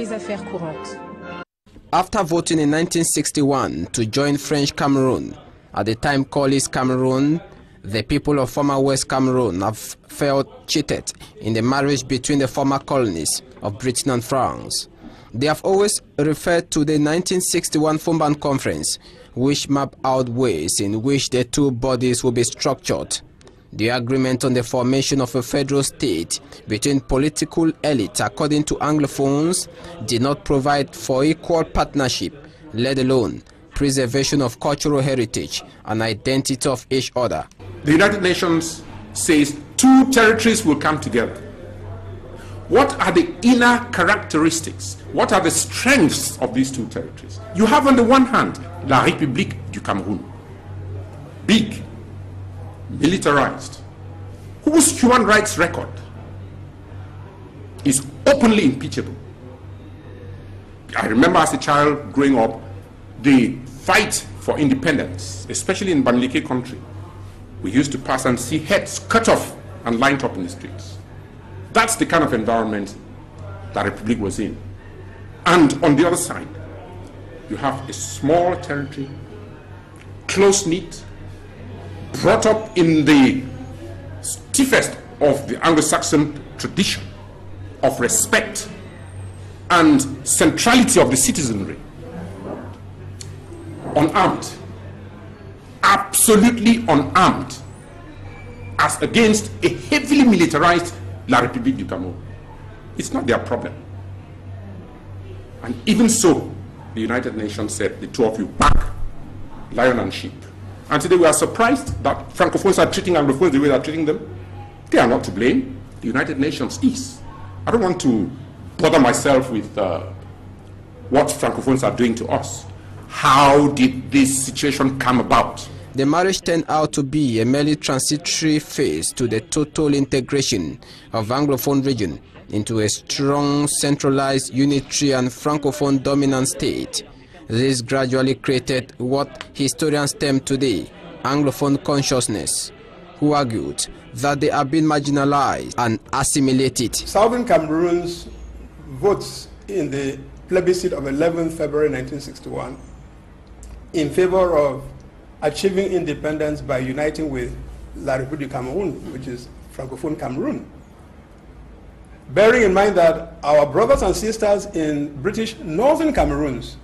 les affaires courantes. After voting in 1961 to join French Cameroon, at the time called East Cameroon, the people of former West Cameroon have felt cheated in the marriage between the former colonies of Britain and France. They have always referred to the 1961 Fumban Conference, which mapped out ways in which the two bodies will be structured. The agreement on the formation of a federal state between political elites, according to Anglophones, did not provide for equal partnership, let alone preservation of cultural heritage and identity of each other. The United Nations says two territories will come together. What are the inner characteristics? What are the strengths of these two territories? You have on the one hand, La République du Cameroun, big, militarized, whose human rights record is openly impeachable. I remember as a child growing up, the fight for independence, especially in Banlike country, we used to pass and see heads cut off and lined up in the streets. That's the kind of environment that Republic was in. And on the other side, you have a small territory, close-knit, brought up in the stiffest of the Anglo-Saxon tradition of respect and centrality of the citizenry, unarmed, absolutely unarmed, as against a heavily militarized La République du Cameroun. It's not their problem. And even so, the United Nations said, the two of you back, lion and sheep. And today we are surprised that Francophones are treating Anglophones the way they are treating them. They are not to blame. The United Nations is. I don't want to bother myself with what Francophones are doing to us. How did this situation come about? The marriage turned out to be a merely transitory phase to the total integration of Anglophone region into a strong, centralized, unitary and Francophone dominant state. This gradually created what historians term today Anglophone consciousness, who argued that they have been marginalized and assimilated. Southern Cameroon's votes in the plebiscite of 11 February 1961 in favor of achieving independence by uniting with La République du Cameroun, which is Francophone Cameroon. Bearing in mind that our brothers and sisters in British Northern Cameroons,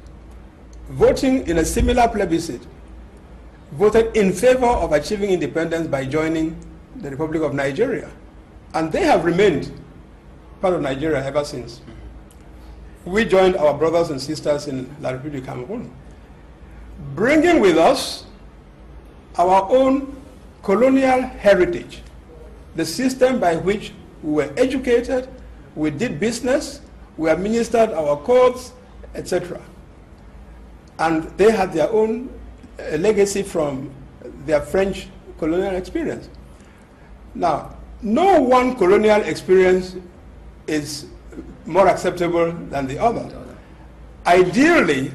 voting in a similar plebiscite, voted in favor of achieving independence by joining the Republic of Nigeria. And they have remained part of Nigeria ever since. We joined our brothers and sisters in La République du Cameroon, bringing with us our own colonial heritage, the system by which we were educated, we did business, we administered our courts, etc. And they had their own legacy from their French colonial experience. Now, no one colonial experience is more acceptable than the other. Ideally,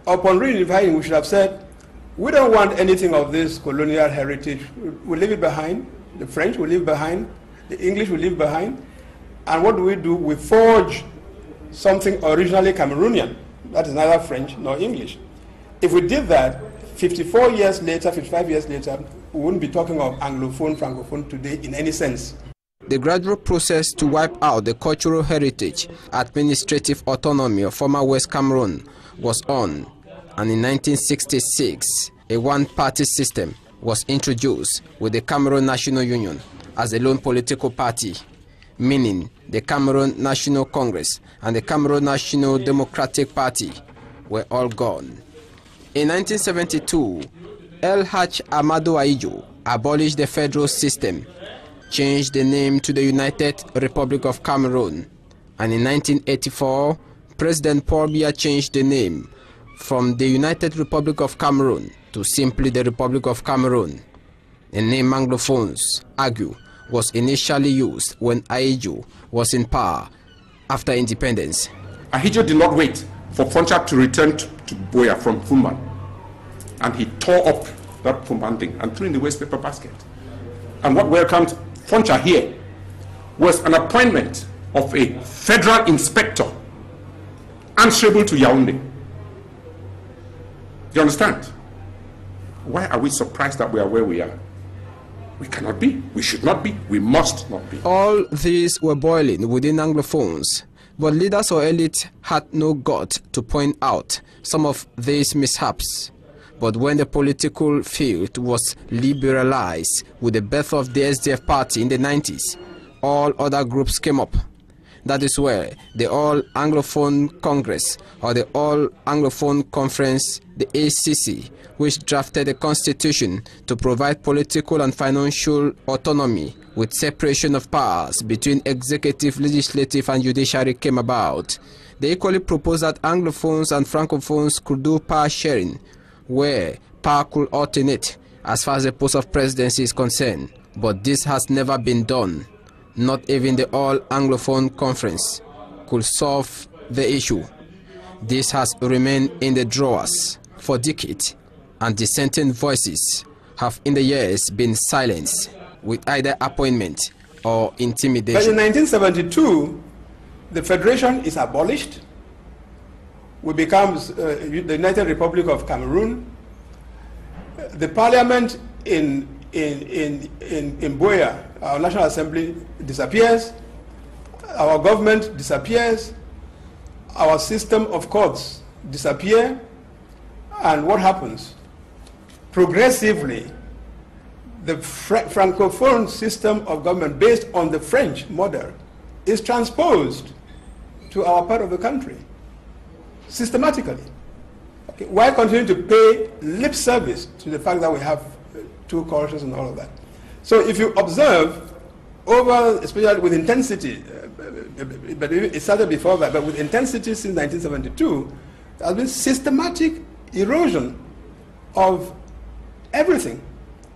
upon reunifying, we should have said, we don't want anything of this colonial heritage. We'll leave it behind. The French will leave behind. The English will leave behind. And what do? We forge something originally Cameroonian. That is neither French nor English. If we did that, 54 years later, 55 years later, we wouldn't be talking of Anglophone, Francophone today in any sense. The gradual process to wipe out the cultural heritage, administrative autonomy of former West Cameroon was on, and in 1966, a one-party system was introduced with the Cameroon National Union as a lone political party, meaning the Cameroon National Congress and the Cameroon National Democratic Party were all gone. In 1972, El Haj Amado Aijo abolished the federal system, changed the name to the United Republic of Cameroon, and in 1984, President Paul Biya changed the name from the United Republic of Cameroon to simply the Republic of Cameroon. The name Anglophones argue was initially used when Aijo was in power after independence. Aijo did not wait for Foncha to return to Boya from Fumban, and he tore up that Fumban thing and threw in the waste paper basket. And what welcomed Foncha here was an appointment of a federal inspector answerable to Yaoundé. Do you understand? Why are we surprised that we are where we are? We cannot be, we should not be, we must not be. All these were boiling within Anglophones, but leaders or elite had no gut to point out some of these mishaps. But when the political field was liberalized with the birth of the SDF party in the 90s, all other groups came up. That is where the All Anglophone Congress or the All Anglophone Conference, the ACC, which drafted a constitution to provide political and financial autonomy with separation of powers between executive, legislative and judiciary came about. They equally proposed that Anglophones and Francophones could do power sharing, where power could alternate as far as the post of presidency is concerned. But this has never been done. Not even the All Anglophone Conference could solve the issue. This has remained in the drawers for decades, and dissenting voices have in the years been silenced with either appointment or intimidation. But in 1972, the federation is abolished. We become the United Republic of Cameroon. The parliament in Buea, our National Assembly, disappears. Our government disappears. Our system of courts disappear. And what happens? Progressively, the Francophone system of government based on the French model is transposed to our part of the country, systematically. Okay. Why continue to pay lip service to the fact that we have two cultures and all of that? So if you observe, over, especially with intensity, but it started before that, but with intensity since 1972, there has been systematic erosion of everything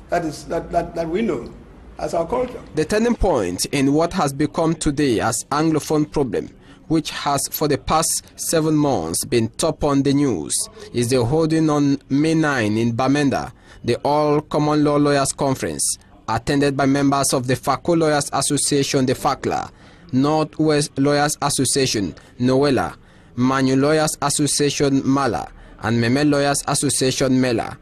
that we know as our culture. The turning point in what has become today as Anglophone problem, which has for the past 7 months been top on the news, is the holding on May 9 in Bamenda, the All Common Law Lawyers Conference, attended by members of the FACO Lawyers Association, the FACLA, Northwest Lawyers Association, Noela, Manu Lawyers Association, Mala, and Meme Lawyers Association, Mela.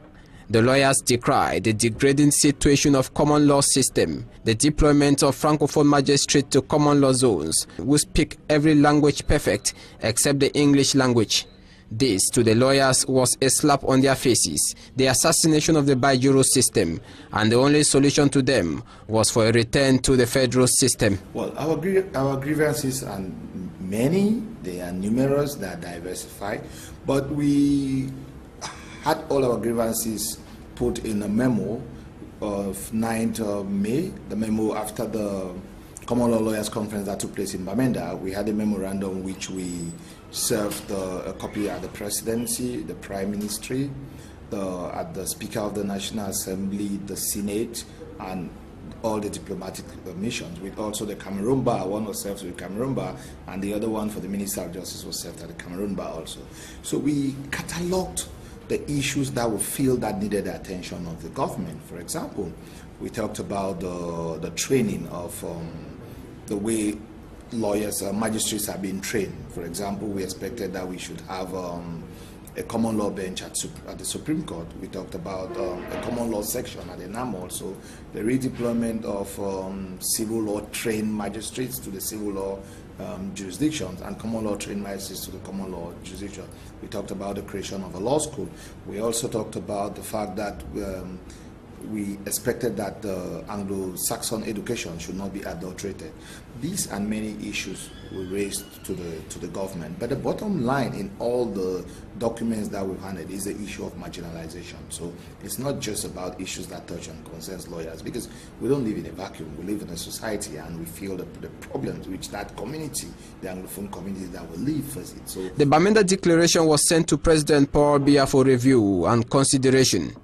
The lawyers decried the degrading situation of common law system, the deployment of Francophone magistrates to common law zones, who speak every language perfect except the English language. This, to the lawyers, was a slap on their faces, the assassination of the bi-juro system, and the only solution to them was for a return to the federal system. Well, our grievances are many, they are numerous, they are diversified, but we had all our grievances put in a memo of 9th of May, the memo after the Common Law Lawyers Conference that took place in Bamenda. We had a memorandum which we served a copy at the presidency, the prime ministry, at the Speaker of the National Assembly, the Senate, and all the diplomatic missions, with also the Cameroon Bar. One was served with Cameroon Bar, and the other one for the Minister of Justice was served at the Cameroon Bar also. So we catalogued the issues that we feel that needed the attention of the government. For example, we talked about the training of the way lawyers, magistrates are being trained. For example, we expected that we should have a common law bench at the Supreme Court. We talked about a common law section at the NAM also, the redeployment of civil law trained magistrates to the civil law jurisdictions and common law trained magistrates to the common law jurisdiction. We talked about the creation of a law school. We also talked about the fact that we expected that the Anglo-Saxon education should not be adulterated. These and many issues were raised to the government. But the bottom line in all the documents that we've handed is the issue of marginalization. So it's not just about issues that touch and concerns lawyers, because we don't live in a vacuum. We live in a society, and we feel the problems which that community, the Anglophone community that we live, faces. So the Bamenda Declaration was sent to President Paul Biya for review and consideration.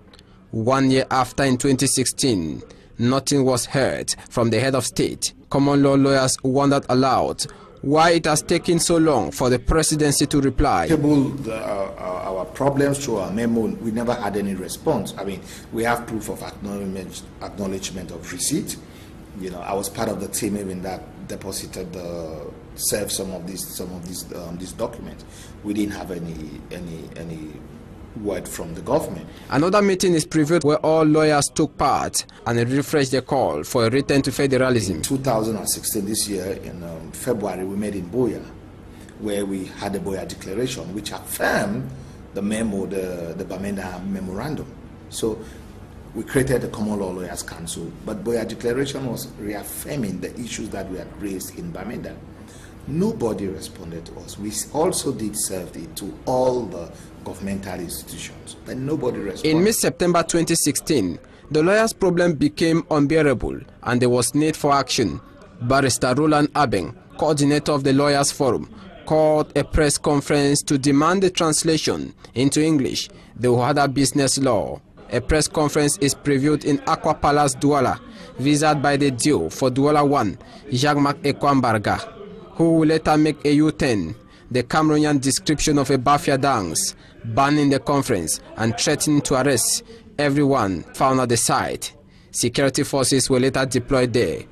1 year after, in 2016, nothing was heard from the head of state. Common law lawyers wondered aloud why it has taken so long for the presidency to reply. Our problems through our memo, we never had any response. I mean, we have proof of acknowledgement of receipt. You know, I was part of the team even that deposited served some of these documents. We didn't have any word from the government. Another meeting is previewed where all lawyers took part and refreshed the call for a return to federalism. In 2016, this year, in February, we met in Buea, where we had the Buea Declaration, which affirmed the memo, the Bamenda Memorandum. So we created the Common Law Lawyers Council, but Buea Declaration was reaffirming the issues that we had raised in Bamenda. Nobody responded to us. We also did serve it to all the governmental institutions, but nobody responded. In mid-September 2016, the lawyers' problem became unbearable and there was need for action. Barrister Roland Abeng, coordinator of the Lawyers Forum, called a press conference to demand the translation into English, the Ohada Business Law. A press conference is previewed in Aqua Palace, Douala, visited by the duo for Douala 1, Jacques-Marc Ekwambarga, who will later make a U-turn. The Cameroonian description of a Bafia dance, banning the conference and threatening to arrest everyone found at the site. Security forces were later deployed there.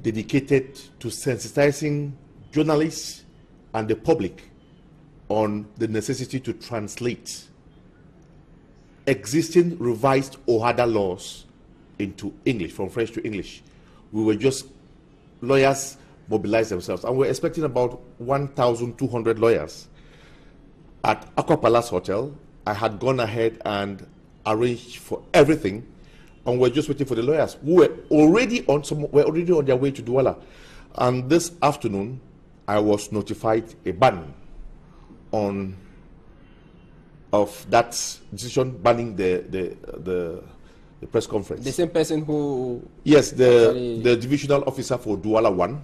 Dedicated to sensitizing journalists and the public on the necessity to translate existing revised Ohada laws into English, from French to English. We were just lawyers mobilize themselves, and we're expecting about 1,200 lawyers. At Aqua Palace Hotel, I had gone ahead and arranged for everything, and we're just waiting for the lawyers who were already on their way to Douala. And this afternoon, I was notified a ban of that decision banning the press conference. The same person who... Yes, the divisional officer for Douala 1,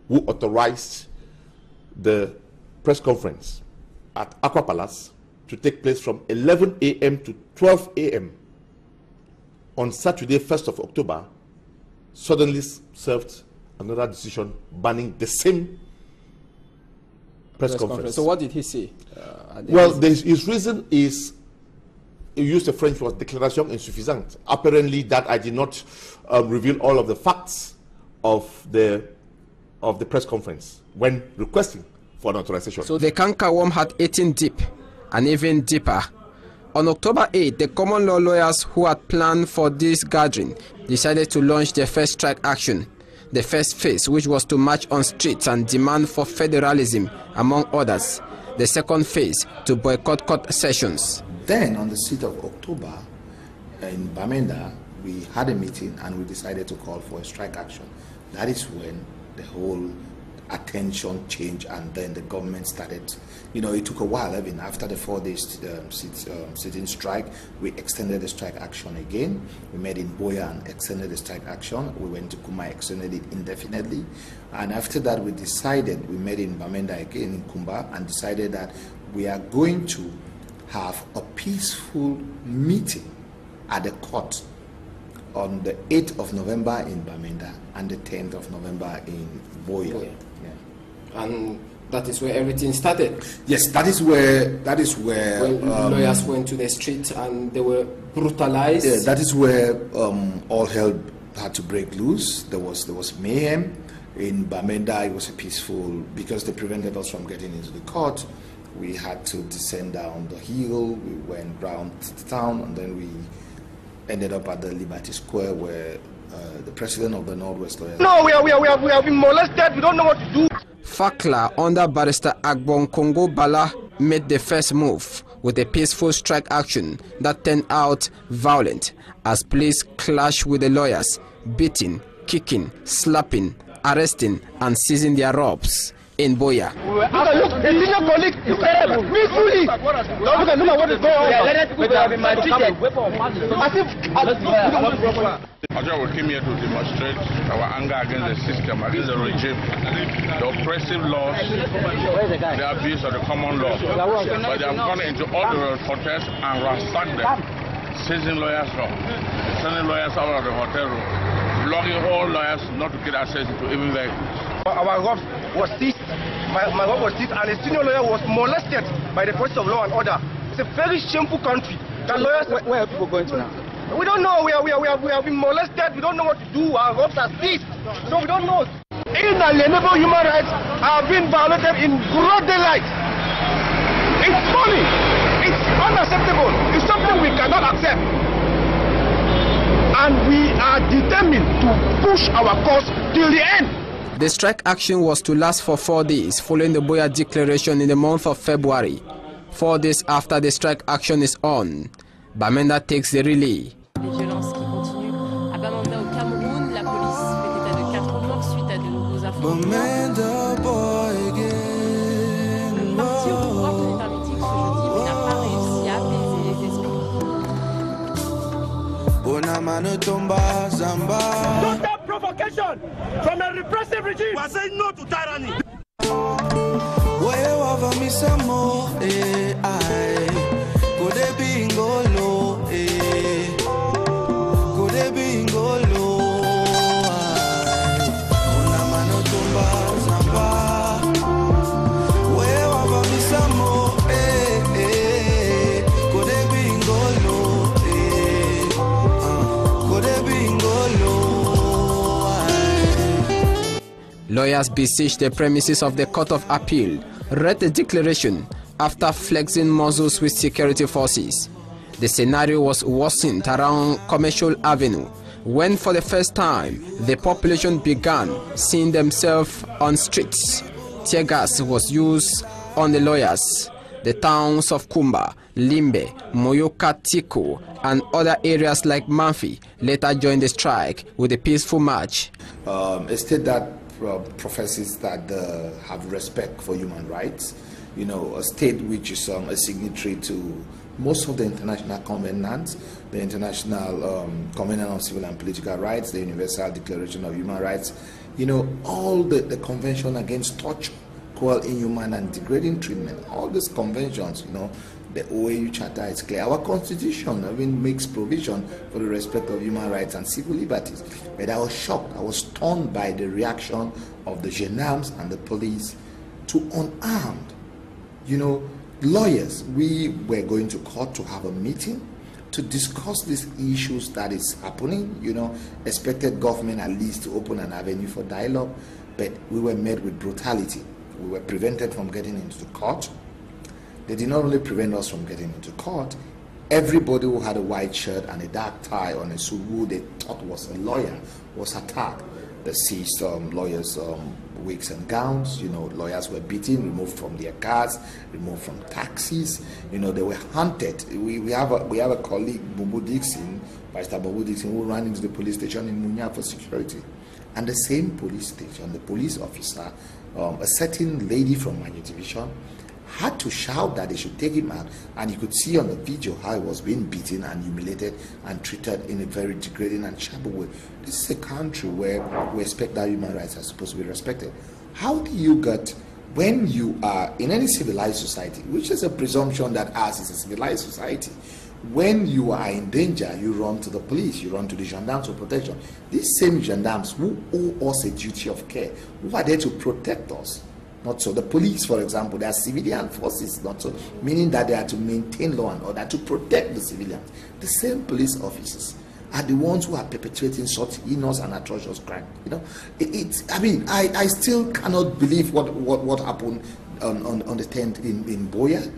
who authorized the press conference at Aqua Palace to take place from 11 a.m. to 12 a.m. on Saturday, 1st of October, suddenly served another decision banning the same press conference. So what did he say? Well, his reason is, he used the French word, déclaration insuffisante. Apparently that I did not reveal all of the facts of the press conference when requesting for an authorization. So the cankerworm had eaten deep and even deeper. On October 8, the common law lawyers who had planned for this gathering decided to launch their first strike action. The first phase, which was to march on streets and demand for federalism, among others. The second phase, to boycott court sessions. Then, on the 6th of October, in Bamenda, we had a meeting and we decided to call for a strike action. That is when the whole attention changed, and then the government started, you know, it took a while. Even after the 4 days sitting strike, we extended the strike action again. We met in Buea and extended the strike action. We went to Kuma, extended it indefinitely. And after that, we met in Bamenda again in Kumba, and decided that we are going to have a peaceful meeting at the court on the 8th of November in Bamenda and the 10th of November in Buea. Yeah. And that is where everything started. Yes, that is where when lawyers went to the street and they were brutalized. Yeah, that is where all hell had to break loose. There was mayhem. In Bamenda, it was a peaceful, because they prevented us from getting into the court. We had to descend down the hill. We went round the town, and then we ended up at the Liberty Square, where the president of the Northwest Lawyers... No, we have been molested. We don't know what to do. Fakla under Barrister Agbon Kongo Bala made the first move with a peaceful strike action that turned out violent as police clashed with the lawyers, beating, kicking, slapping, arresting and seizing their robes in Buea. Look, the senior colleague is terrible. Me truly. Look at what is going on. We have been maltreated. We came here to demonstrate our anger against the system, against the regime, the oppressive laws, the abuse of the common law. But they have gone into all the hotels and ransacked them, seizing lawyers' room, sending lawyers out of the hotel room, blocking all lawyers not to get access to even vehicles. Our robes was seized. My robe was seized, and a senior lawyer was molested by the forces of law and order. It's a very shameful country. The lawyers, where are people going to now? We don't know. We have been molested. We don't know what to do. Our hopes are seized. So we don't know. Inalienable human rights are being violated in broad daylight. It's funny. It's unacceptable. It's something we cannot accept. And we are determined to push our cause till the end. The strike action was to last for 4 days following the Buea Declaration in the month of February. 4 days after the strike action is on, Bamenda takes the relay. Les violences qui continuent. À Bamenda, au Cameroun, la police fait état de 4 morts suite à de nouveaux affrontements. Le parti au pouvoir tenait un meeting ce jeudi mais n'a pas réussi à apaiser les esprits. Don't have provocation from a repressive regime. We are saying no to tyranny. Lawyers besieged the premises of the Court of Appeal, read the declaration after flexing muscles with security forces. The scenario was worsened around Commercial Avenue when for the first time the population began seeing themselves on streets. Tear gas was used on the lawyers. The towns of Kumba, Limbe, Moyoka, Tiko and other areas like Manfi later joined the strike with a peaceful march. A state that professes that have respect for human rights, you know, a state which is a signatory to most of the international covenants, the International Covenant on Civil and Political Rights, the Universal Declaration of Human Rights, you know, all the Convention Against Torture, cruel, inhuman and degrading treatment, all these conventions, you know, the OAU Charter is clear. Our Constitution even makes provision for the respect of human rights and civil liberties. But I was shocked, I was stunned by the reaction of the gendarmes and the police to unarmed, you know, lawyers. We were going to court to have a meeting to discuss these issues that is happening, you know, expected government at least to open an avenue for dialogue, but we were met with brutality. We were prevented from getting into the court. They did not only prevent us from getting into court, everybody who had a white shirt and a dark tie on a suit who they thought was a lawyer was attacked. They seized lawyers' wigs and gowns. You know, lawyers were beaten, removed from their cars, removed from taxis. You know, they were hunted. We have a colleague, Bobo Dixon, Pastor Bobo Dixon, who ran into the police station in Munya for security. And the same police station, the police officer, a certain lady from my division, had to shout that they should take him out, and you could see on the video how he was being beaten and humiliated and treated in a very degrading and shabby way. This is a country where we expect that human rights are supposed to be respected. How do you get, when you are in any civilized society, which is a presumption that ours is a civilized society, when you are in danger, you run to the police, you run to the gendarmes for protection. These same gendarmes who owe us a duty of care, who are there to protect us. Not so. The police, for example, they are civilian forces, not so, meaning that they are to maintain law and order, to protect the civilians. The same police officers are the ones who are perpetrating such heinous and atrocious crime. You know, I still cannot believe what happened on the 10th in Buea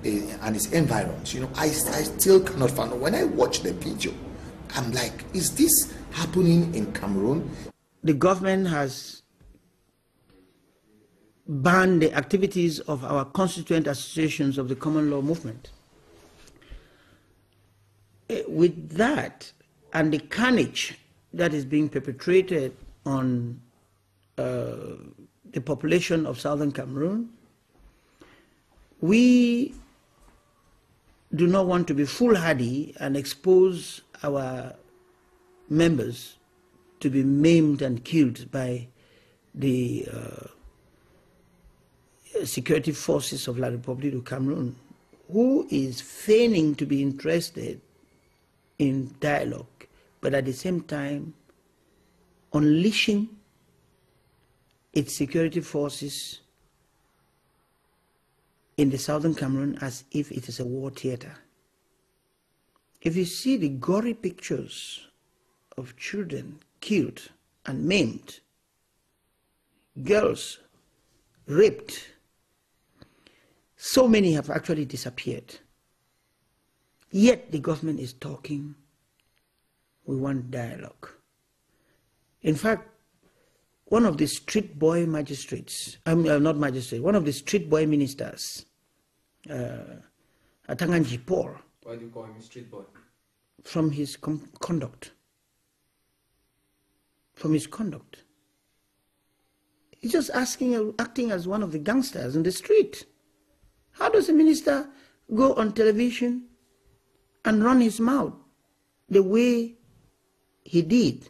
and its environs. You know, I still cannot find. When I watch the video, I'm like, is this happening in Cameroon? The government has banned the activities of our constituent associations of the common law movement. With that and the carnage that is being perpetrated on the population of southern Cameroon, we do not want to be foolhardy and expose our members to be maimed and killed by the security forces of La République du Cameroon, who is feigning to be interested in dialogue, but at the same time unleashing its security forces in the southern Cameroon as if it is a war theater. if you see the gory pictures of children killed and maimed, girls raped, so many have actually disappeared. Yet the government is talking, we want dialogue. In fact, one of the street boy magistrates, not magistrate, one of the street boy ministers, Atanganji Paul. Why do you call him a street boy? From his conduct. From his conduct. He's just acting as one of the gangsters in the street. How does a minister go on television and run his mouth the way he did,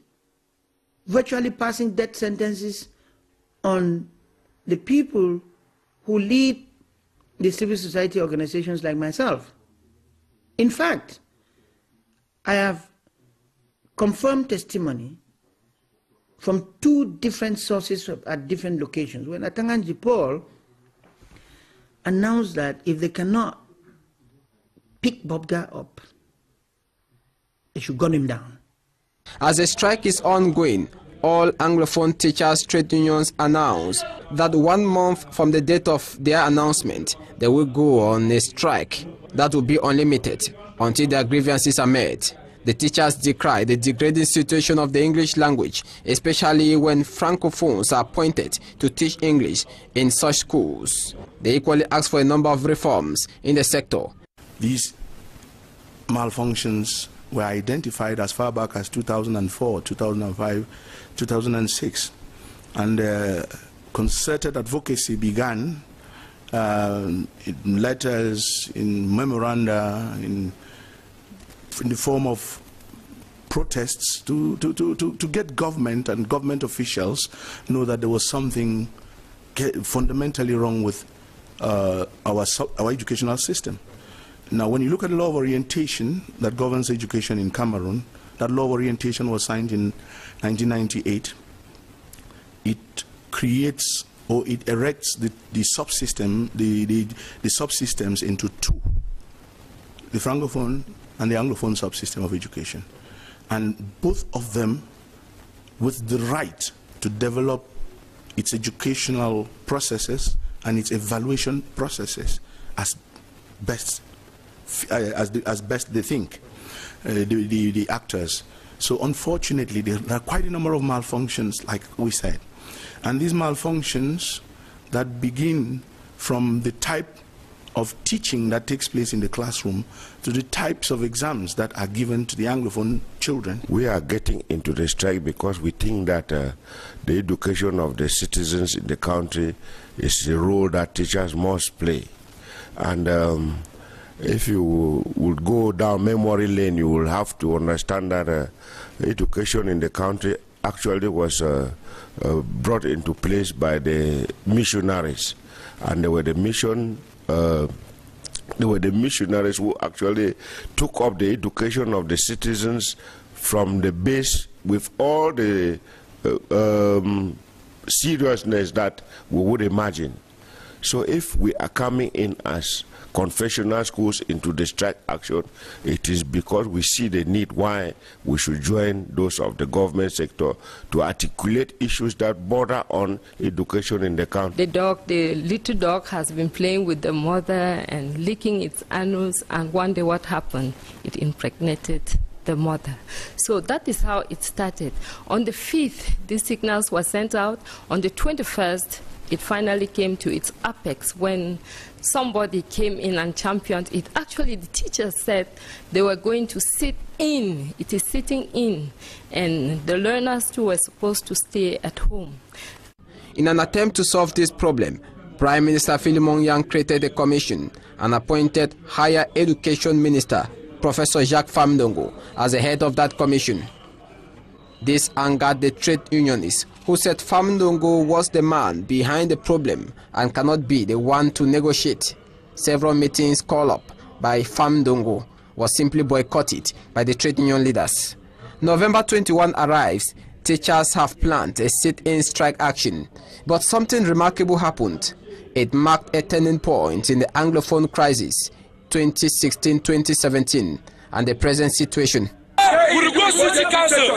virtually passing death sentences on the people who lead the civil society organizations like myself? In fact, I have confirmed testimony from 2 different sources at different locations. When Atanganji Paul announced that if they cannot pick Bobga up, they should gun him down. As the strike is ongoing, all Anglophone teachers' trade unions announced that 1 month from the date of their announcement, they will go on a strike that will be unlimited until their grievances are met. The teachers decry the degrading situation of the English language, especially when Francophones are appointed to teach English in such schools. They equally ask for a number of reforms in the sector. These malfunctions were identified as far back as 2004, 2005, 2006, and concerted advocacy began in letters, in memoranda, in the form of protests to get government and government officials know that there was something fundamentally wrong with our educational system. Now, when you look at the law of orientation that governs education in Cameroon, that law of orientation was signed in 1998. It creates, or it erects the subsystem, the subsystems into 2: the Francophone and the Anglophone subsystem of education, and both of them with the right to develop its educational processes and its evaluation processes as best they think, the actors. So unfortunately, there are quite a number of malfunctions, like we said, and these malfunctions that begin from the type of teaching that takes place in the classroom to the types of exams that are given to the Anglophone children. We are getting into the strike because we think that the education of the citizens in the country is the role that teachers must play. And if you would go down memory lane, you will have to understand that education in the country actually was brought into place by the missionaries, and they were the missionaries who actually took up the education of the citizens from the base with all the seriousness that we would imagine. So if we are coming in as confessional schools into the strike action, it is because we see the need why we should join those of the government sector to articulate issues that border on education in the country. The little dog has been playing with the mother and licking its anus, and one day what happened? It impregnated the mother. So that is how it started. On the 5th, these signals were sent out. On the 21st, it finally came to its apex when somebody came in and championed it. Actually, the teachers said they were going to sit in. It is sitting in. And the learners too were supposed to stay at home. In an attempt to solve this problem, Prime Minister Philemon Yang created a commission and appointed Higher Education Minister Professor Jacques Famdongo as the head of that commission. This angered the trade unionists, who said Famdongo was the man behind the problem and cannot be the one to negotiate. Several meetings called up by Famdongo was simply boycotted by the trade union leaders. November 21 arrives. Teachers have planned a sit-in strike action, but something remarkable happened. It marked a turning point in the Anglophone crisis, 2016-2017, and the present situation. We will go to the council.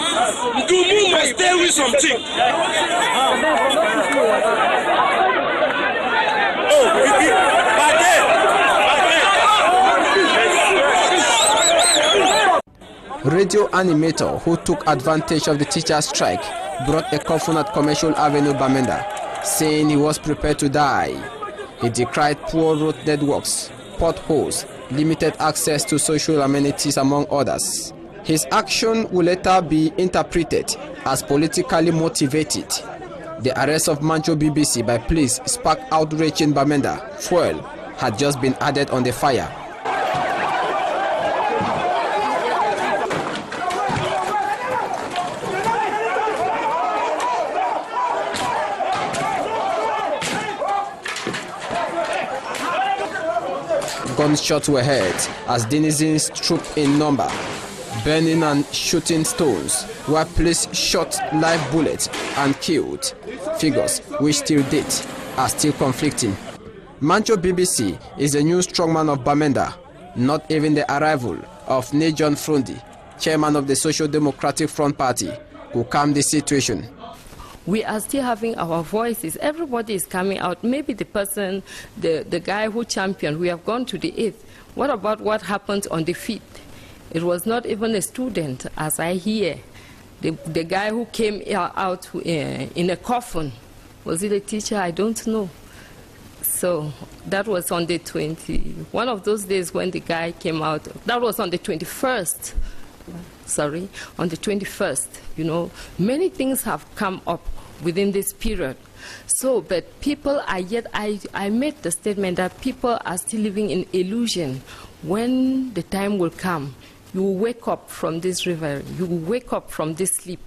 Dumu must tell you something. Radio animator who took advantage of the teacher's strike brought a coffin at Commercial Avenue, Bamenda, saying he was prepared to die. He decried poor road networks, potholes, limited access to social amenities, among others. His action will later be interpreted as politically motivated. The arrest of Mancho BBC by police sparked outrage in Bamenda. Fuel had just been added on the fire. Gunshots were heard as denizens trooped in number, burning and shooting stones, while police shot live bullets and killed. Figures which till date are still conflicting. Mancho BBC is a new strongman of Bamenda. Not even the arrival of Nejon Frundi, chairman of the Social Democratic Front Party, could calm the situation. We are still having our voices. Everybody is coming out. Maybe the person, the guy who championed, we have gone to the 8th. What about what happened on the 5th? It was not even a student, as I hear. The guy who came out in a coffin, was it a teacher? I don't know. So that was on the 20th. One of those days when the guy came out, that was on the 21st. Sorry, on the 21st, you know, many things have come up within this period. So, but people are yet, I made the statement that people are still living in illusion. When the time will come, you will wake up from this reverie, you will wake up from this sleep.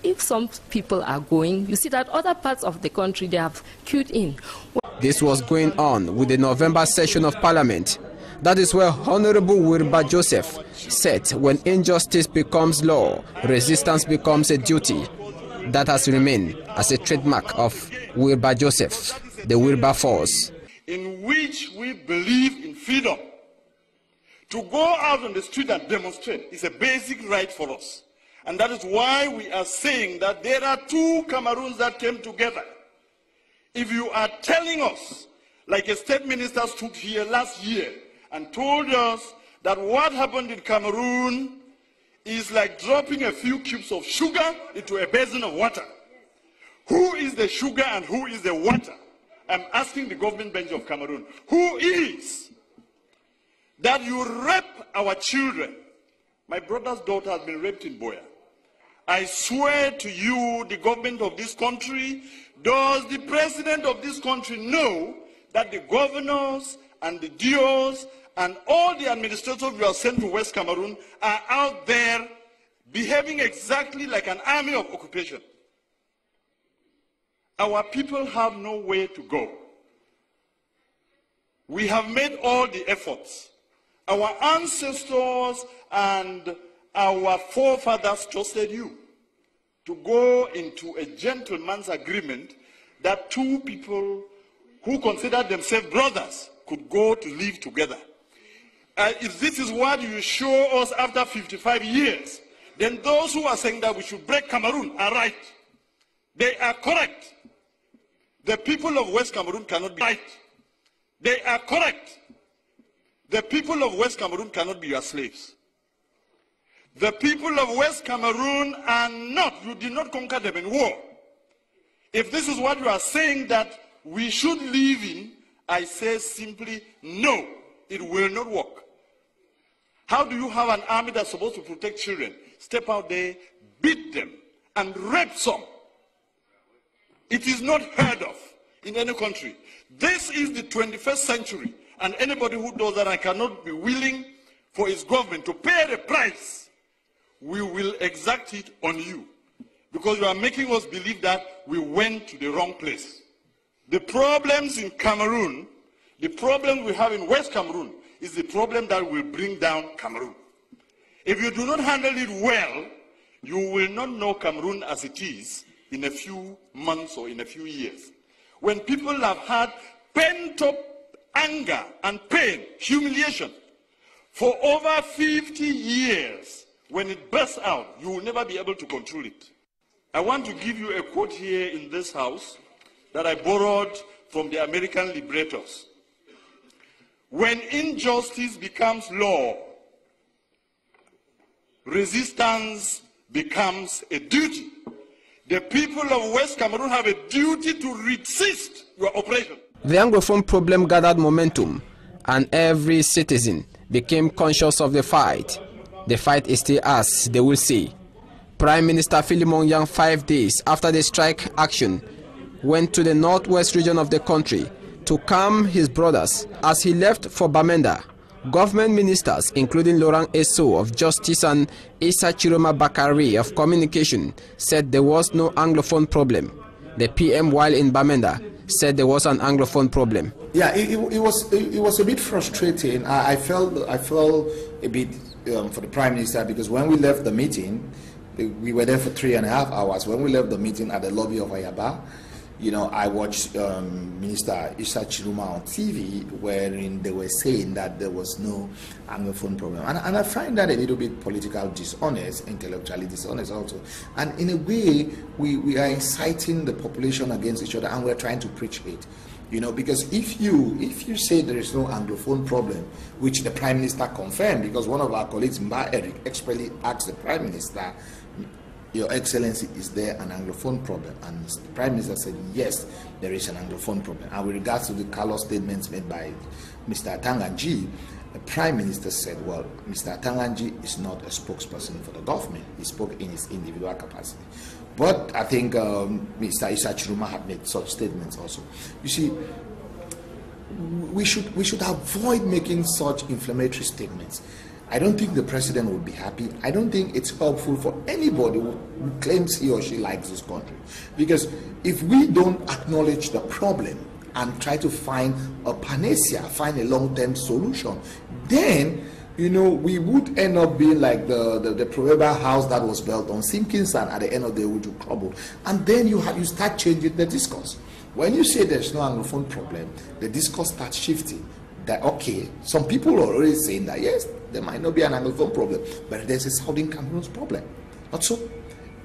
If some people are going, you see that other parts of the country, they have queued in. This was going on with the November session of Parliament. That is where Honorable Wirba Joseph said, when injustice becomes law, resistance becomes a duty. That has remained as a trademark of Wirba Joseph, the Wirba Force. In which we believe in freedom. To go out on the street and demonstrate is a basic right for us. And that is why we are saying that there are two Cameroons that came together. If you are telling us, like a state minister stood here last year and told us that what happened in Cameroon is like dropping a few cubes of sugar into a basin of water. Who is the sugar and who is the water? I'm asking the government bench of Cameroon, who is that you rape our children? My brother's daughter has been raped in Boya. I swear to you, the government of this country, does the president of this country know that the governors and the DOs and all the administrators who are sent to West Cameroon are out there behaving exactly like an army of occupation? Our people have nowhere to go. We have made all the efforts. Our ancestors and our forefathers trusted you to go into a gentleman's agreement that two people who considered themselves brothers could go to live together. If this is what you show us after 55 years, then those who are saying that we should break Cameroon are right. They are correct. The people of West Cameroon cannot be right. They are correct. The people of West Cameroon cannot be your slaves. The people of West Cameroon are not, you did not conquer them in war. If this is what you are saying that we should live in, I say simply no, it will not work. How do you have an army that's supposed to protect children, step out there, beat them, and rape some? It is not heard of in any country. This is the 21st century, and anybody who does that and cannot be willing for his government to pay the price, we will exact it on you. Because you are making us believe that we went to the wrong place. The problems in Cameroon, the problem we have in West Cameroon, is the problem that will bring down Cameroon. If you do not handle it well, you will not know Cameroon as it is in a few months or in a few years. When people have had pent-up anger and pain, humiliation, For over 50 years, when it bursts out, you will never be able to control it. I want to give you a quote here in this house that I borrowed from the American liberators. When injustice becomes law, resistance becomes a duty. The people of West Cameroon have a duty to resist your oppression. The Anglophone problem gathered momentum, and every citizen became conscious of the fight. The fight is still as they will say. Prime Minister Philemon Yang, 5 days after the strike action, went to the northwest region of the country to calm his brothers as he left for Bamenda. Government ministers, including Laurent Esso of Justice and Issa Chiroma Bakari of Communication, said there was no Anglophone problem. The PM, while in Bamenda, said there was an Anglophone problem. Yeah, it was a bit frustrating. I felt a bit for the Prime Minister, because when we left the meeting, we were there for 3.5 hours. When we left the meeting at the lobby of Ayaba, you know, I watched Minister Issa Chiroma on TV, wherein they were saying that there was no Anglophone problem. And I find that a little bit politically dishonest, intellectually dishonest also. And in a way, we are inciting the population against each other, and we're trying to preach hate. You know, because if you say there is no Anglophone problem, which the Prime Minister confirmed, because one of our colleagues, Mba Eric, expressly asked the Prime Minister, Your Excellency, is there an Anglophone problem? And the Prime Minister said, yes, there is an Anglophone problem. And with regards to the Carlos statements made by Mr. Atanganji, the Prime Minister said, well, Mr. Atanganji is not a spokesperson for the government. He spoke in his individual capacity. But I think Mr. Issa Chiroma had made such statements also. You see, we should avoid making such inflammatory statements. I don't think the president would be happy. I don't think it's helpful for anybody who claims he or she likes this country. Because if we don't acknowledge the problem and try to find a panacea, find a long-term solution, then, you know, we would end up being like the proverbial house that was built on sinking sand. At the end of the day, we would crumble. And then you start changing the discourse. When you say there's no Anglophone problem, the discourse starts shifting. That, okay, some people are already saying that, yes, there might not be an Anglophone problem, but there's a Southern Cameroon's problem. Not so.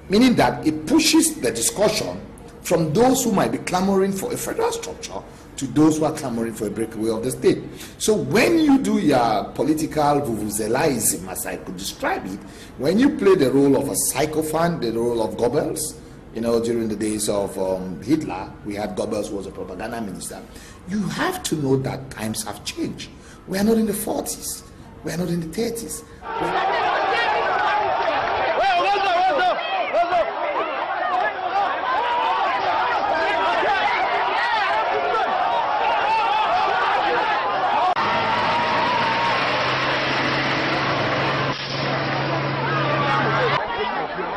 Meaning that it pushes the discussion from those who might be clamoring for a federal structure to those who are clamoring for a breakaway of the state. So when you do your political vuvuzelaism, as I could describe it, when you play the role of a sycophant, the role of Goebbels, you know, during the days of Hitler, we had Goebbels who was a propaganda minister. You have to know that times have changed. We are not in the 40s. We are not in the 30s.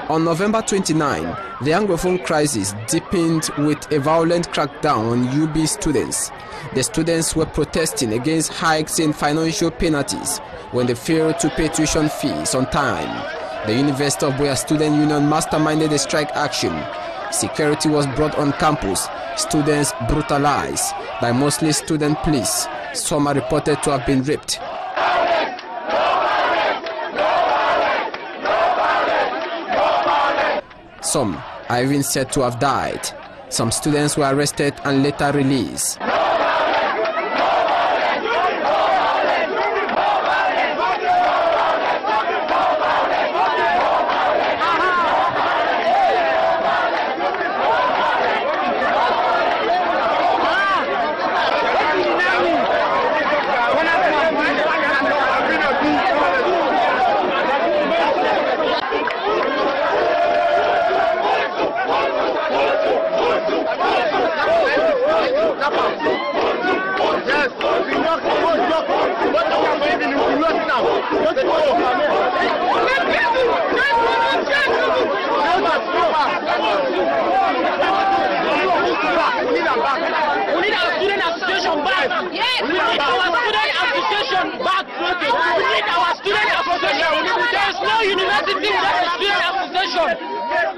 On November 29, the Anglophone crisis deepened with a violent crackdown on UB students. The students were protesting against hikes in financial penalties when they failed to pay tuition fees on time. The University of Boya Student Union masterminded the strike action. Security was brought on campus, students brutalized by mostly student police. Some are reported to have been raped. Some are even said to have died. Some students were arrested and later released.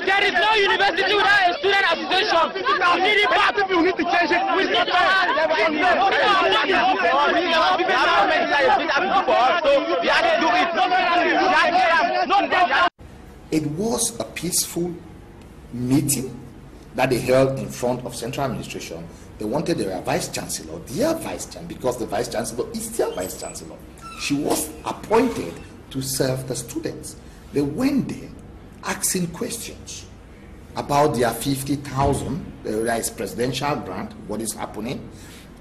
There is no university without a student association. We need it back. We need to change it. We need to have to do for us, so we have to do it. It was a peaceful meeting that they held in front of Central Administration. They wanted their Vice Chancellor, because the Vice Chancellor is still Vice Chancellor. She was appointed to serve the students. They went there asking questions about their 50,000, that is presidential grant, what is happening,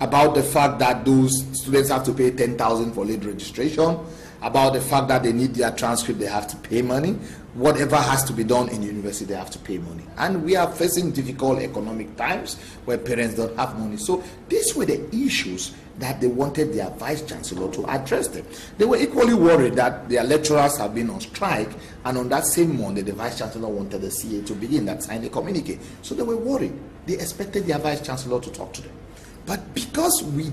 about the fact that those students have to pay 10,000 for late registration, about the fact that they need their transcript, they have to pay money. Whatever has to be done in university, they have to pay money. And we are facing difficult economic times where parents don't have money. So these were the issues that they wanted their Vice Chancellor to address them. They were equally worried that their lecturers have been on strike, and on that same Monday, the Vice Chancellor wanted the CA to begin, that signed a communique. So they were worried. They expected their Vice Chancellor to talk to them. But because we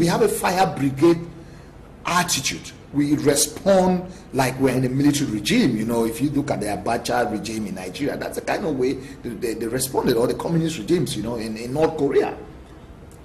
have a fire brigade attitude, we respond like we're in a military regime. You know, if you look at the Abacha regime in Nigeria, that's the kind of way they responded, or the communist regimes, you know, in North Korea.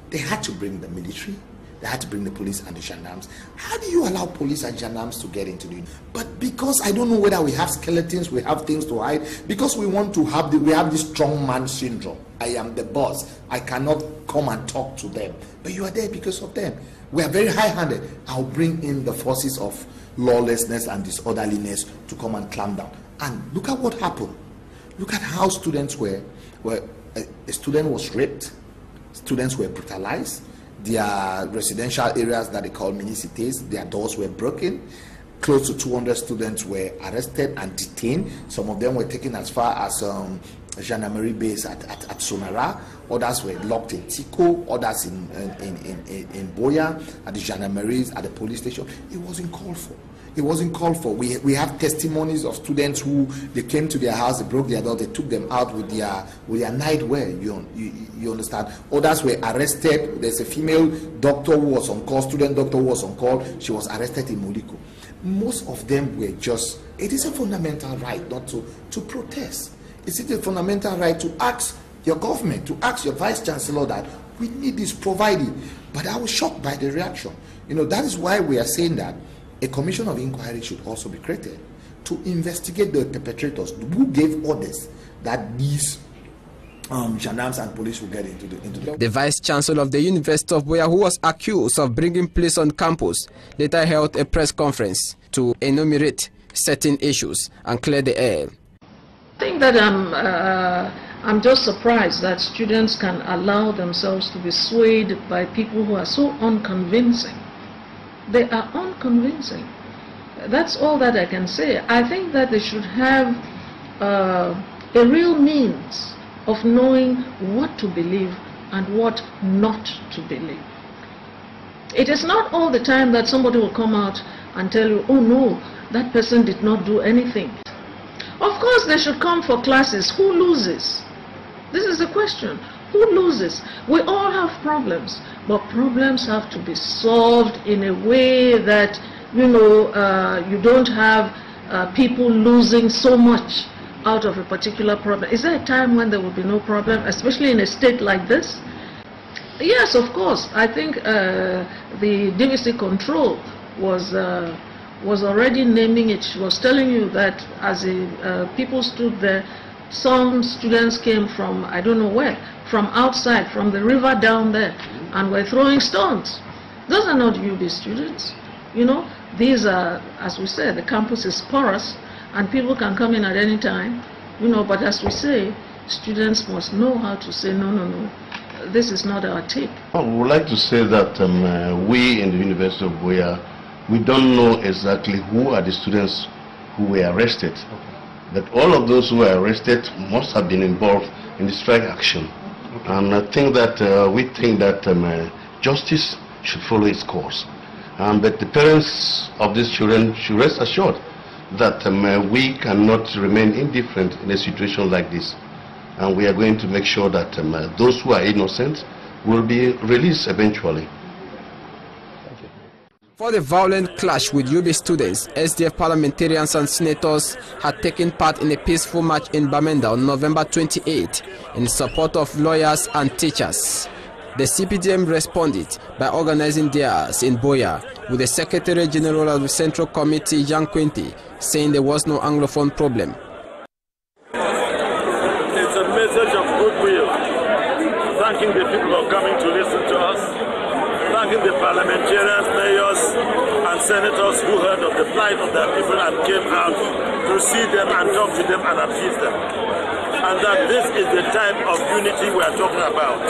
They had to bring the military, they had to bring the police and the gendarmes. How do you allow police and gendarmes to get into the union? But because I don't know whether we have skeletons, we have things to hide, because we want to have we have this strong man syndrome. I am the boss, I cannot come and talk to them. But you are there because of them. We are very high-handed. I'll bring in the forces of lawlessness and disorderliness to come and clamp down. And look at what happened. Look at how students were a student was raped, students were brutalized, their residential areas that they call mini-cities, their doors were broken, close to 200 students were arrested and detained. Some of them were taken as far as Gendarmerie base at Sonara, others were locked in Tico, others in Boya, at the gendarmeries, at the police station. It wasn't called for. It wasn't called for. We have testimonies of students who they came to their house, they broke their door, they took them out with their nightwear. You understand? Others were arrested. There's a female doctor who was on call, student doctor who was on call. She was arrested in Moliko. Most of them were just. It is a fundamental right not to protest. Is it a fundamental right to ask your government, to ask your Vice Chancellor that we need this provided? But I was shocked by the reaction. You know, that is why we are saying that a commission of inquiry should also be created to investigate the perpetrators who gave orders that these gendarmes and police will get into the Vice Chancellor of the University of Boya, who was accused of bringing police on campus, later held a press conference to enumerate certain issues and clear the air. I think that I'm just surprised that students can allow themselves to be swayed by people who are so unconvincing. They are unconvincing. That's all that I can say. I think that they should have a real means of knowing what to believe and what not to believe. It is not all the time that somebody will come out and tell you, oh no, that person did not do anything. Of course they should come for classes. Who loses? This is the question. Who loses? We all have problems, but problems have to be solved in a way that, you know, you don't have people losing so much out of a particular problem. Is there a time when there will be no problem, especially in a state like this? Yes, of course. I think the DVC control was already naming it. She was telling you that as people stood there, some students came from, I don't know where, from outside, from the river down there, and were throwing stones. Those are not UB students. You know, these are, as we said, the campus is porous, and people can come in at any time, you know, but as we say, students must know how to say, no, no, no, this is not our take. I would like to say that we in the University of Boya, we don't know exactly who are the students who were arrested. Okay. But all of those who were arrested must have been involved in the strike action. Okay. And I think that we think that justice should follow its course. But the parents of these children should rest assured that we cannot remain indifferent in a situation like this. And we are going to make sure that those who are innocent will be released eventually. For the violent clash with UB students, SDF parliamentarians and senators had taken part in a peaceful march in Bamenda on November 28 in support of lawyers and teachers. The CPDM responded by organizing theirs in Buea, with the Secretary General of the Central Committee, Jean Quinty, saying there was no Anglophone problem. It's a message of goodwill, thanking the people for coming to listen to us, thanking the parliamentarians, mayors, and senators who heard of the plight of their people and came out to see them and talk to them and appease them. And that this is the type of unity we are talking about.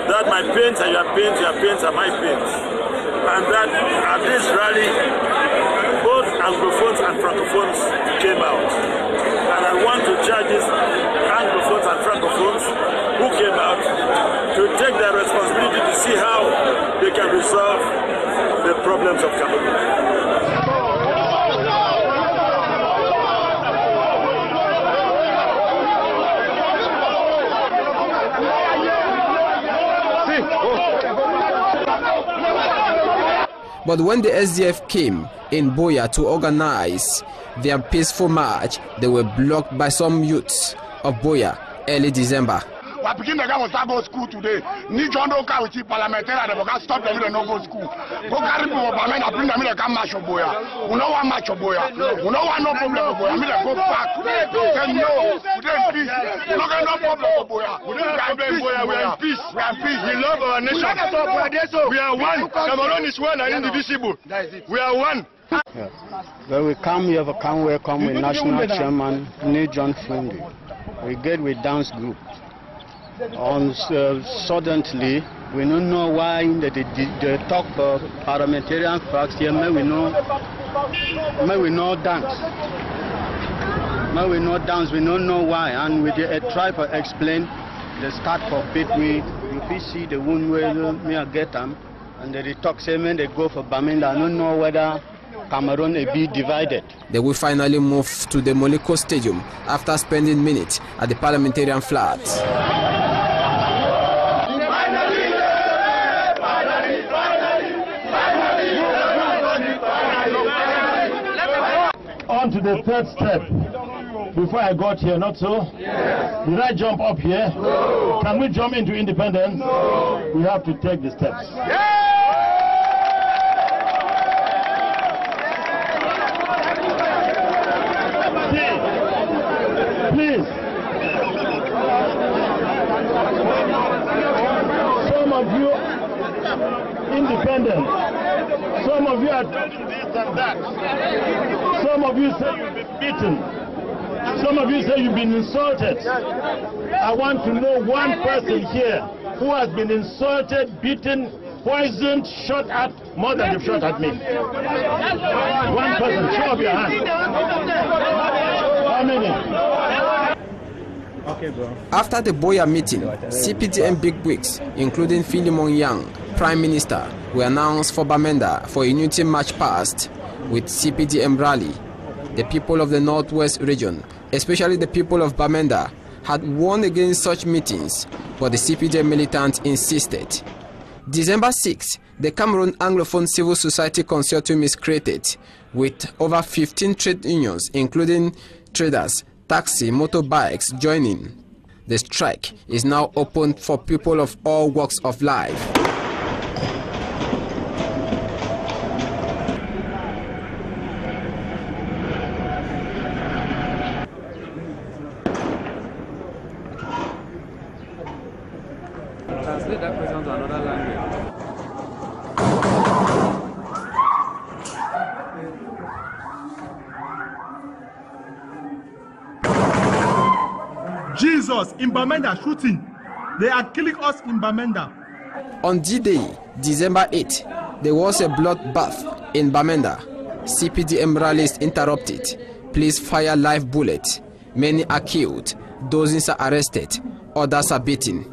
That my pains are your pains are my pains. And that at this rally, both Anglophones and Francophones came out. And I want to charge these Anglophones and Francophones who came out to take their responsibility to see how they can resolve the problems of Cameroon. But when the SDF came in Buea to organize their peaceful march, they were blocked by some youths of Buea early December. We begin the guy will start go school today. Ni John don't come with parliamentarian, they can stop them and no go school. Go carry people parliament, bring them in the come march of Buea. We know one march of Buea. We know one no problem of Buea. I mean they go back. Then no, we don't peace. We don't get no problem of Buea. We don't have problem Buea. We are in peace. We are in peace. We love our nation. We are one. Cameroon is one and indivisible. We are one. Yes. When we come here, we come welcome with National Chairman John Fundi. We get with dance group. Suddenly, we don't know why they talk of parliamentarian facts here. May we know dance. May we know dance. We don't know why, and we try to explain. They start for bit. We see the one where me get them, and they talk. Say when they go for Bamenda, I don't know whether Cameroon will be divided. They will finally move to the Moliko Stadium after spending minutes at the parliamentarian flats. On to the third step. Before I got here, not so? Yes. Did I jump up here? No. Can we jump into independence? No. We have to take the steps. Yeah. Please. Some of you independent. Some of you are doing this and that. Some of you say you've been beaten. Some of you say you've been insulted. I want to know one person here who has been insulted, beaten, poisoned, shot at more than they've shot at me. One person, show up your hand. How many? Okay, bro. After the Buea meeting, CPDM bigwigs, including Philemon Yang, Prime Minister, were announced for Bamenda for a unity march past with CPDM rally. The people of the Northwest region, especially the people of Bamenda, had warned against such meetings, but the CPDM militants insisted. December 6, the Cameroon Anglophone Civil Society Consortium is created with over 15 trade unions, including traders, taxi, motorbikes joining. The strike is now open for people of all walks of life. Translate that question to another language. Jesus in Bamenda shooting. They are killing us in Bamenda. On D-Day, December 8, there was a bloodbath in Bamenda. CPDM rallies interrupted. Police fire live bullets. Many are killed. Dozens are arrested. Others are beaten.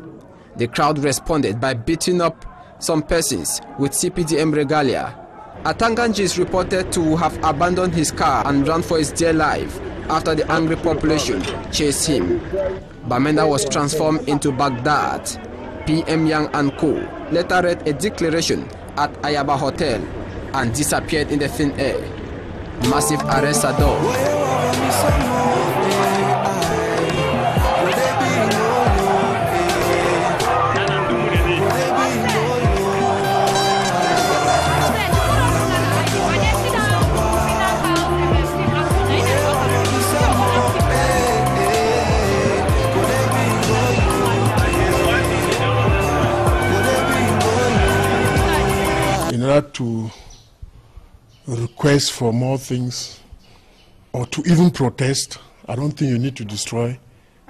The crowd responded by beating up some persons with CPDM regalia. Atanganji is reported to have abandoned his car and ran for his dear life after the angry population chased him. Bamenda was transformed into Baghdad. PM Yang and co. later read a declaration at Ayaba Hotel and disappeared in the thin air. Massive arrests are done. to request for more things or to even protest, I don't think you need to destroy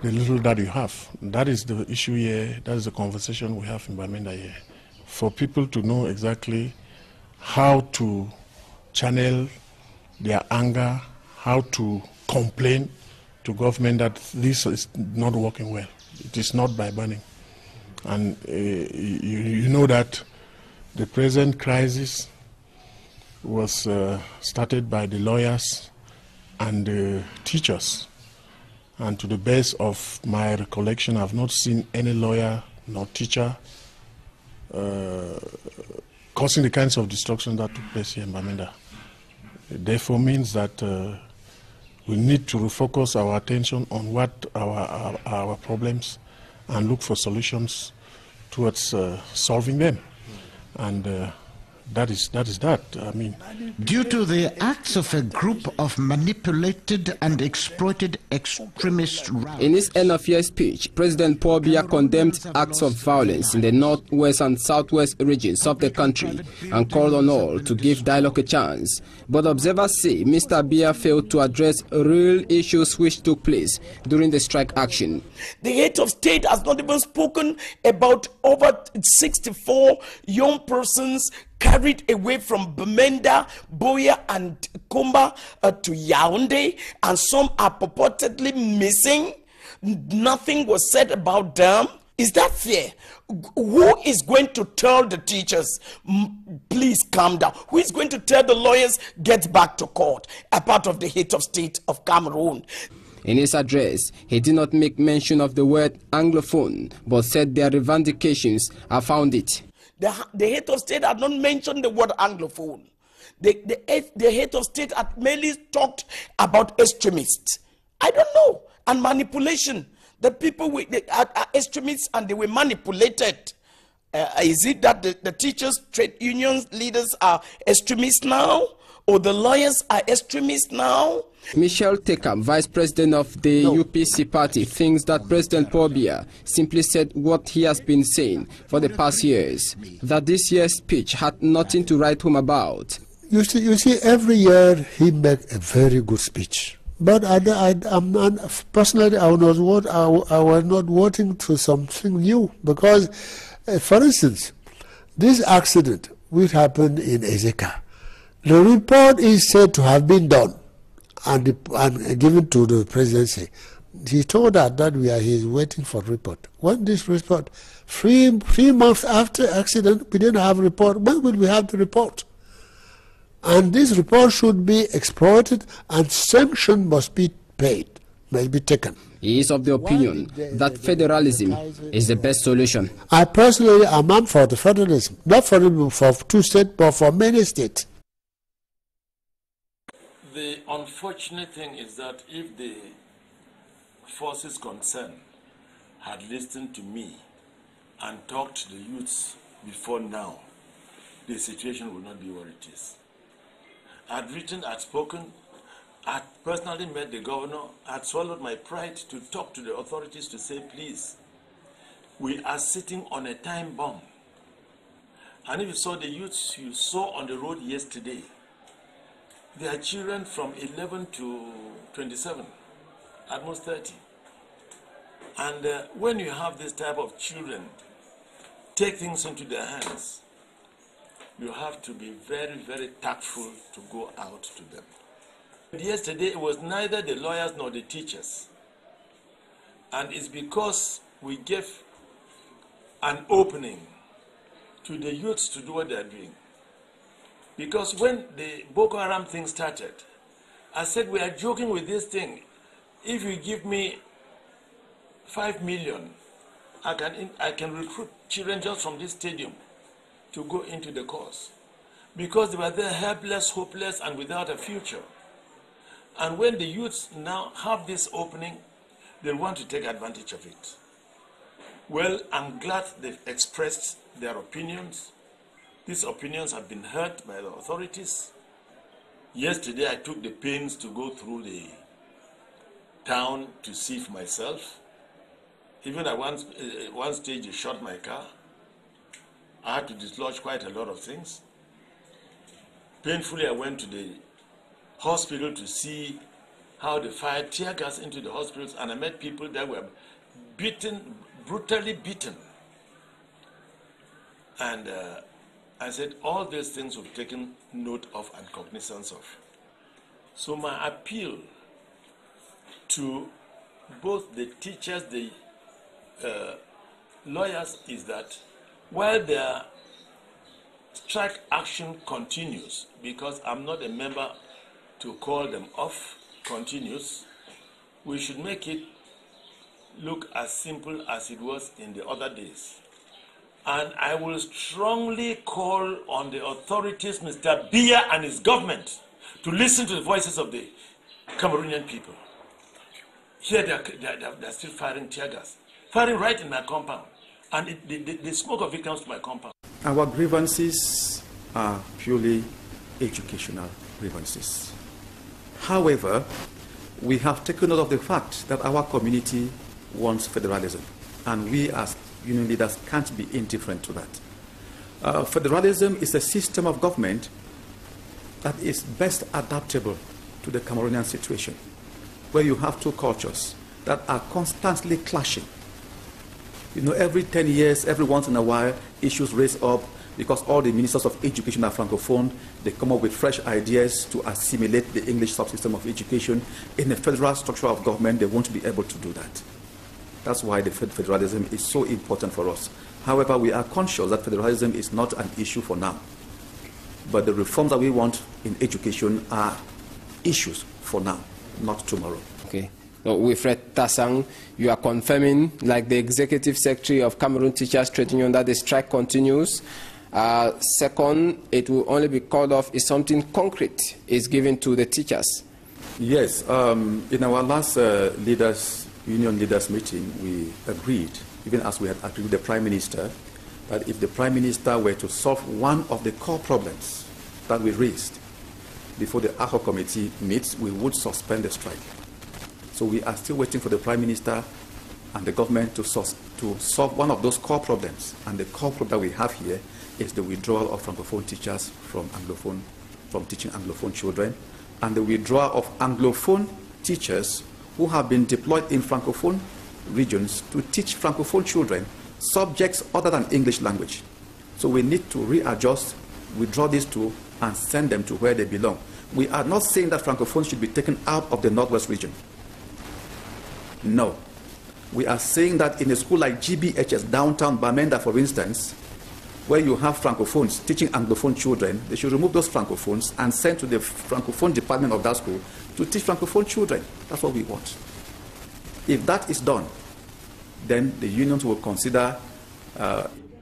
the little that you have. That is the issue here. That is the conversation we have in Bamenda here. For people to know exactly how to channel their anger, how to complain to government that this is not working well. It is not by banning. And you know that the present crisis was started by the lawyers and the teachers. And to the best of my recollection, I've not seen any lawyer nor teacher causing the kinds of destruction that took place here in Bamenda. It therefore means that we need to refocus our attention on what our problems and look for solutions towards solving them. And that is that. I mean, due to the acts of a group of manipulated and exploited extremists. In his end-of-year speech, President Paul Biya condemned acts of violence in the northwest and southwest regions of the country and called on all to give dialogue a chance. But observers say Mr. Biya failed to address real issues which took place during the strike action. The head of state has not even spoken about over 64 young persons carried away from Bamenda, Boya and Kumba to Yaoundé, and some are purportedly missing. Nothing was said about them. Is that fair? Who is going to tell the teachers, please calm down? Who is going to tell the lawyers, get back to court? A part of the head of state of Cameroon. In his address, he did not make mention of the word Anglophone, but said their revendications have found it. The head of state had not mentioned the word Anglophone. The head of state had merely talked about extremists. I don't know. And manipulation. The people are extremists and they were manipulated. Is it that the teachers, trade unions, leaders are extremists now? Or the lawyers are extremists now? Michel Tekam, vice president of the UPC party, thinks that President Paul Biya simply said what he has been saying for the past years, that this year's speech had nothing to write home about. You see, every year he makes a very good speech. But personally, I was not voting to something new because, for instance, this accident which happened in Ezeka, the report is said to have been done and given to the presidency. He told us that he is waiting for report. When this report, three months after accident, we didn't have a report. When will we have the report? And this report should be exploited and sanction must be paid, must be taken. He is of the opinion that federalism is the best solution. I personally am for the federalism, not for two states, but for many states. The unfortunate thing is that if the forces concerned had listened to me and talked to the youths before now, the situation would not be what it is. I'd written, I'd spoken, I'd personally met the governor, I'd swallowed my pride to talk to the authorities to say, please, we are sitting on a time bomb. And if you saw the youths you saw on the road yesterday, they are children from 11 to 27, at most 30. And when you have this type of children take things into their hands, you have to be very, very tactful to go out to them. Yesterday, it was neither the lawyers nor the teachers. And it's because we gave an opening to the youths to do what they are doing. Because when the Boko Haram thing started, I said, we are joking with this thing. If you give me 5 million, I can recruit children just from this stadium to go into the cause. Because they were there helpless, hopeless, and without a future. And when the youths now have this opening, they want to take advantage of it. Well, I'm glad they've expressed their opinions. These opinions have been heard by the authorities. Yesterday, I took the pains to go through the town to see for myself. Even at one stage, they shot my car. I had to dislodge quite a lot of things. Painfully, I went to the hospital to see how they fired tear gas into the hospitals, and I met people that were beaten, brutally beaten. And I said, all these things we've taken note of and cognizance of. So my appeal to both the teachers, the lawyers, is that while their strike action continues, because I'm not a member to call them off, continues, we should make it look as simple as it was in the other days. And I will strongly call on the authorities, Mr. Biya and his government, to listen to the voices of the Cameroonian people. Here they're still firing tear gas, firing right in my compound. And the smoke of it comes to my compound. Our grievances are purely educational grievances. However, we have taken note of the fact that our community wants federalism, and we as union leaders can't be indifferent to that. Federalism is a system of government that is best adaptable to the Cameroonian situation, where you have two cultures that are constantly clashing. You know, every 10 years, every once in a while, issues raise up because all the ministers of education are francophone. They come up with fresh ideas to assimilate the English subsystem of education. In a federal structure of government, they won't be able to do that. That's why the federalism is so important for us. However, we are conscious that federalism is not an issue for now. But the reforms that we want in education are issues for now, not tomorrow. Okay. So, Wilfred Tassang, you are confirming, like the Executive Secretary of Cameroon Teachers Trade Union, that the strike continues. Second, it will only be called off if something concrete is given to the teachers. Yes. In our last union leaders meeting, we agreed, even as we had agreed with the Prime Minister, that if the Prime Minister were to solve one of the core problems that we raised before the ad hoc committee meets, we would suspend the strike. So we are still waiting for the Prime Minister and the government to solve one of those core problems. And the core problem that we have here is the withdrawal of Francophone teachers from teaching Anglophone children, and the withdrawal of Anglophone teachers who have been deployed in Francophone regions to teach Francophone children subjects other than English language. So we need to readjust, withdraw these two, and send them to where they belong. We are not saying that Francophones should be taken out of the Northwest region. No. We are saying that in a school like GBHS, downtown Bamenda, for instance, where you have Francophones teaching Anglophone children, they should remove those Francophones and send to the Francophone department of that school to teach Francophone children. That's what we want. If that is done, then the unions will consider...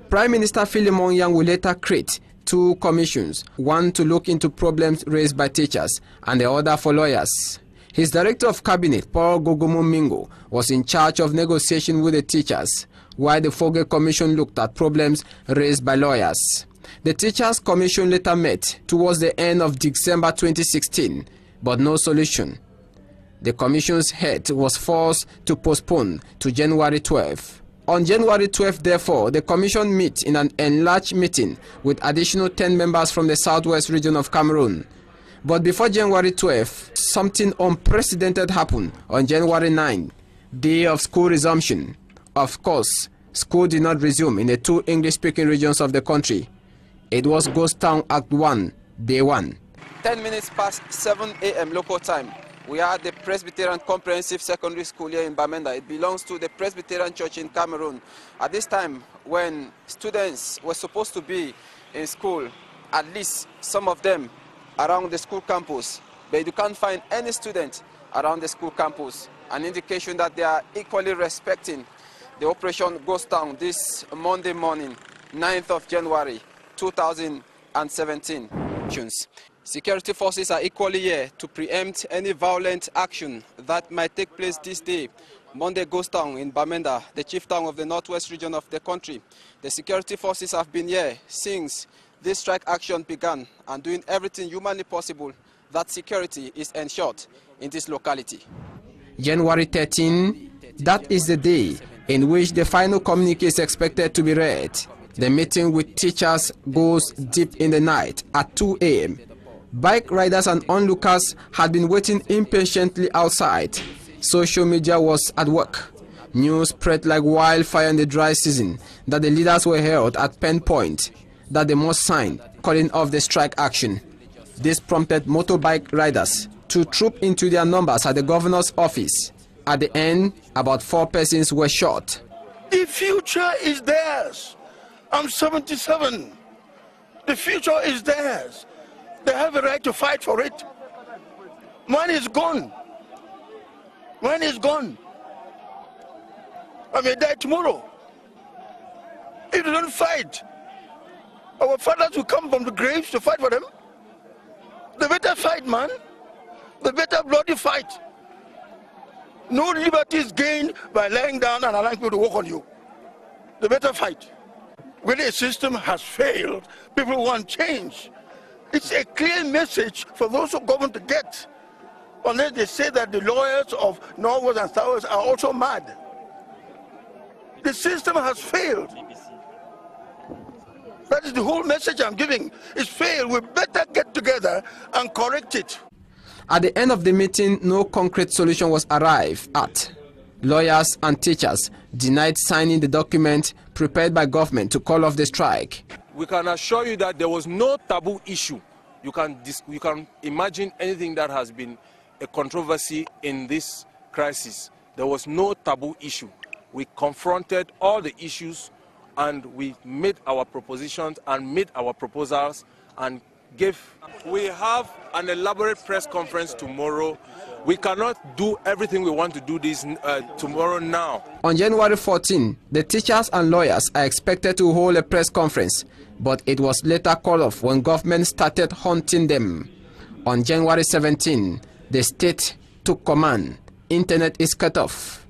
Prime Minister Philemon Yang will later create two commissions, one to look into problems raised by teachers and the other for lawyers. His Director of Cabinet, Paul Gogomo Mingo, was in charge of negotiation with the teachers, while the Foge Commission looked at problems raised by lawyers. The Teachers Commission later met towards the end of December 2016, but no solution. The Commission's head was forced to postpone to January 12. On January 12, therefore, the Commission met in an enlarged meeting with additional 10 members from the southwest region of Cameroon. But before January 12, something unprecedented happened on January 9, day of school resumption. Of course, school did not resume in the two English-speaking regions of the country. It was Ghost Town Act 1, Day 1. 10 minutes past 7 a.m. local time. We are at the Presbyterian Comprehensive Secondary School here in Bamenda. It belongs to the Presbyterian Church in Cameroon. At this time, when students were supposed to be in school, at least some of them around the school campus, but you can't find any student around the school campus, an indication that they are equally respecting the Operation Ghost Town this Monday morning, 9th of January 2017. Security forces are equally here to preempt any violent action that might take place this day, Monday Ghost Town in Bamenda, the chief town of the northwest region of the country. The security forces have been here since this strike action began and doing everything humanly possible that security is ensured in this locality. January 13, that is the day in which the final communique is expected to be read. The meeting with teachers goes deep in the night at 2 a.m. Bike riders and onlookers had been waiting impatiently outside. Social media was at work. News spread like wildfire in the dry season that the leaders were held at pen point, that they must sign, calling off the strike action. This prompted motorbike riders to troop into their numbers at the governor's office. At the end, about 4 persons were shot. The future is theirs. I'm 77. The future is theirs. They have a right to fight for it. Mine is gone. Mine is gone. I may die tomorrow. If they don't fight, our fathers will come from the graves to fight for them. They better fight, man. They better bloody fight. No liberty is gained by lying down and allowing people to walk on you. They better fight. When a system has failed, people want change. It's a clear message for those who govern to get. Unless they say that the lawyers of Northwest and Southwest are also mad. The system has failed. That is the whole message I'm giving. It's failed. We better get together and correct it. At the end of the meeting, no concrete solution was arrived at. Lawyers and teachers denied signing the document prepared by government to call off the strike. We can assure you that there was no taboo issue. You can imagine anything that has been a controversy in this crisis. There was no taboo issue. We confronted all the issues and we made our propositions and made our proposals and gave. We have an elaborate press conference tomorrow. We cannot do everything we want to do this tomorrow now. On January 14, the teachers and lawyers are expected to hold a press conference, but it was later called off when government started hunting them. On January 17, the state took command. Internet is cut off.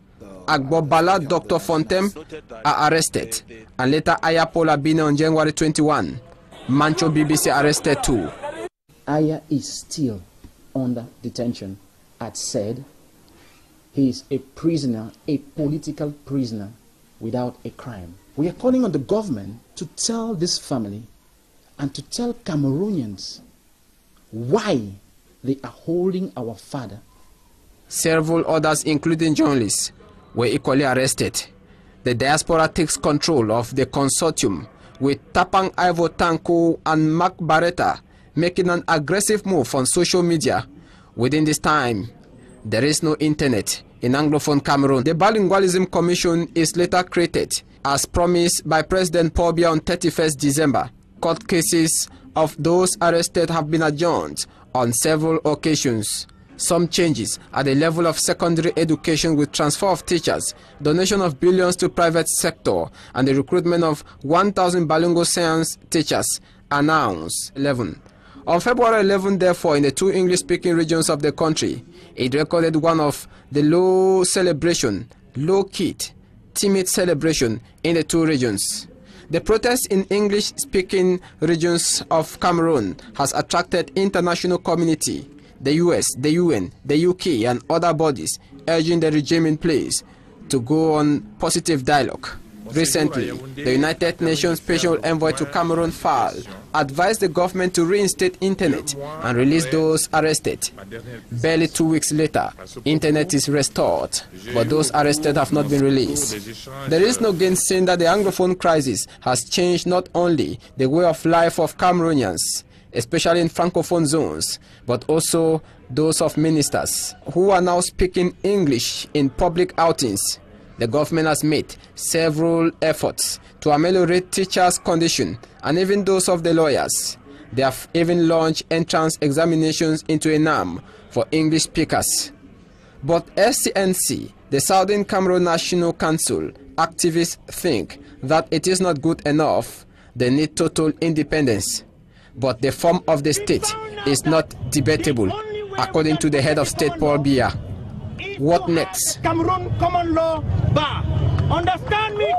Agbobala Dr. Fontem are arrested, and later Ayapola Bine on January 21. Mancho BBC arrested too. Aya is still under detention. As said, he is a prisoner, a political prisoner without a crime. We are calling on the government to tell this family and to tell Cameroonians why they are holding our father. Several others, including journalists, were equally arrested. The diaspora takes control of the consortium, with Tapang Ivo Tanko and Mark Barretta making an aggressive move on social media. Within this time, there is no internet in Anglophone Cameroon. The Bilingualism Commission is later created, as promised by President Paul Biya on 31st December. Court cases of those arrested have been adjourned on several occasions. Some changes at the level of secondary education with transfer of teachers, donation of billions to private sector, and the recruitment of 1,000 bilingual science teachers announced. 11. On February 11, therefore, in the 2 English-speaking regions of the country, it recorded one of the low celebration, low-key, timid celebration in the 2 regions. The protest in English-speaking regions of Cameroon has attracted international community, the US, the UN, the UK and other bodies urging the regime in place to go on positive dialogue. Recently, the United Nations Special Envoy to Cameroon, FAL, advised the government to reinstate internet and release those arrested. Barely 2 weeks later, internet is restored, but those arrested have not been released. There is no gainsaying that the Anglophone crisis has changed not only the way of life of Cameroonians, especially in Francophone zones, but also those of ministers who are now speaking English in public outings. The government has made several efforts to ameliorate teachers' condition and even those of the lawyers. They have even launched entrance examinations into ENAM for English speakers. But SCNC, the Southern Cameroon National Council, activists think that it is not good enough. They need total independence. But the form of the state is not debatable, according to the head of state, Paul Biya. What next? Cameroon common law bar. Understand me